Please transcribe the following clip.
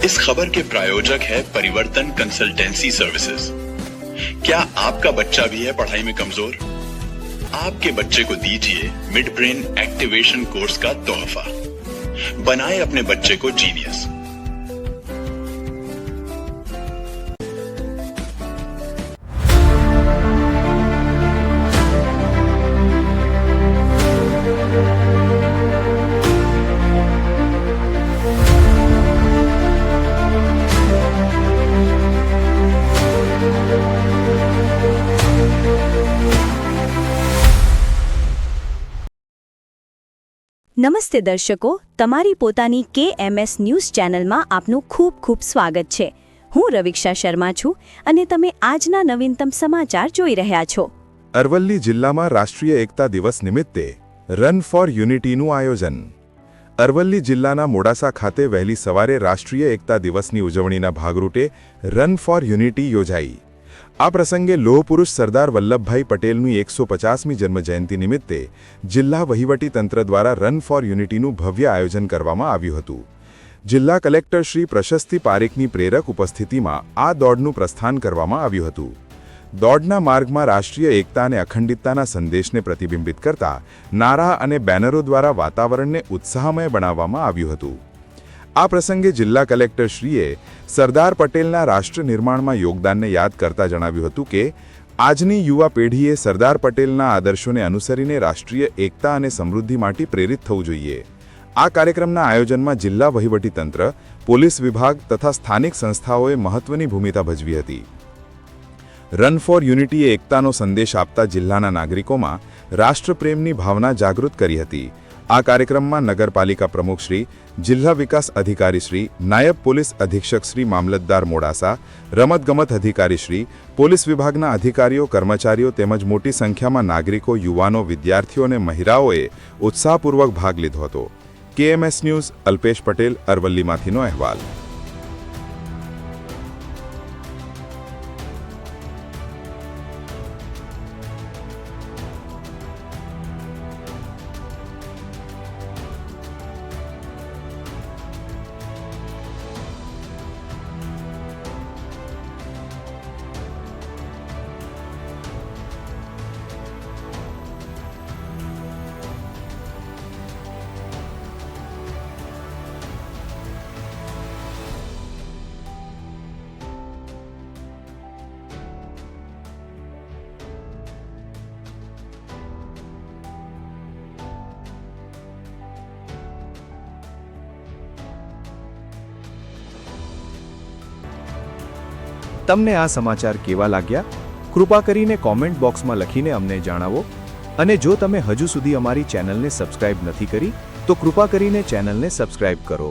इस खबर के प्रायोजक है परिवर्तन कंसल्टेंसी सर्विसेज। क्या आपका बच्चा भी है पढ़ाई में कमजोर? आपके बच्चे को दीजिए मिड ब्रेन एक्टिवेशन कोर्स का तोहफा। बनाए अपने बच्चे को जीनियस। નમસ્તે દર્શકો, તમારી પોતાની KMS ન્યૂઝ ચેનલમાં આપનું ખૂબ ખૂબ સ્વાગત છે। હું રવિક્ષા શર્મા છું અને તમે આજના નવીનતમ સમાચાર જોઈ રહ્યા છો। અરવલ્લી જિલ્લામાં રાષ્ટ્રીય એકતા દિવસ નિમિત્તે રન ફોર યુનિટીનું આયોજન। અરવલ્લી જિલ્લાના મોડાસા ખાતે વહેલી સવારે રાષ્ટ્રીય એકતા દિવસની ઉજવણીના ભાગરૂપે રન ફોર યુનિટી યોજાઈ। આ પ્રસંગે લોહપુરુષ સરદાર વલ્લભભાઈ પટેલની 150મી જન્મજયંતિ નિમિત્તે જિલ્લા વહીવટીતંત્ર દ્વારા રન ફોર યુનિટીનું ભવ્ય આયોજન કરવામાં આવ્યું હતું। જિલ્લા કલેક્ટર શ્રી પ્રશસ્તિ પારેખની પ્રેરક ઉપસ્થિતિમાં આ દોડનું પ્રસ્થાન કરવામાં આવ્યું હતું। દોડના માર્ગમાં રાષ્ટ્રીય એકતા અને અખંડિતતાના સંદેશને પ્રતિબિંબિત કરતા નારા અને બેનરો દ્વારા વાતાવરણને ઉત્સાહમય બનાવવામાં આવ્યું હતું। આ પ્રસંગે જિલ્લા કલેક્ટરશ્રીએ સરદાર પટેલના રાષ્ટ્ર નિર્માણમાં યોગદાનને યાદ કરતા જણાવ્યું હતું કે આજની યુવા પેઢીએ સરદાર પટેલના આદર્શોને અનુસરીને રાષ્ટ્રીય એકતા અને સમૃદ્ધિ માટે પ્રેરિત થવું જોઈએ। આ કાર્યક્રમના આયોજનમાં જિલ્લા વહીવટીતંત્ર, પોલીસ વિભાગ તથા સ્થાનિક સંસ્થાઓએ મહત્વની ભૂમિકા ભજવી હતી। રન ફોર યુનિટીએ એકતાનો સંદેશ આપતા જિલ્લાના નાગરિકોમાં રાષ્ટ્રપ્રેમની ભાવના જાગૃત કરી હતી। આ કાર્યક્રમમાં નગરપાલિકા પ્રમુખશ્રી, જિલ્લા વિકાસ અધિકારીશ્રી, નાયબ પોલીસ અધિક્ષકશ્રી મામલતદાર મોડાસા, રમતગમત અધિકારીશ્રી, પોલીસ વિભાગના અધિકારીઓ, કર્મચારીઓ તેમજ મોટી સંખ્યામાં નાગરિકો, યુવાનો, વિદ્યાર્થીઓ અને મહિલાઓએ ઉત્સાહપૂર્વક ભાગ લીધો હતો। KMS ન્યૂઝ, અલ્પેશ પટેલ, અરવલ્લીમાંથીનો અહેવાલ। તમને આ સમાચાર કેવા લાગ્યા? કૃપા કરીને કોમેન્ટ બોક્સમાં લખીને અમને જણાવો અને જો તમે હજુ સુધી અમારી ચેનલને સબસ્ક્રાઇબ નથી કરી તો કૃપા કરીને ચેનલને સબસ્ક્રાઇબ કરો।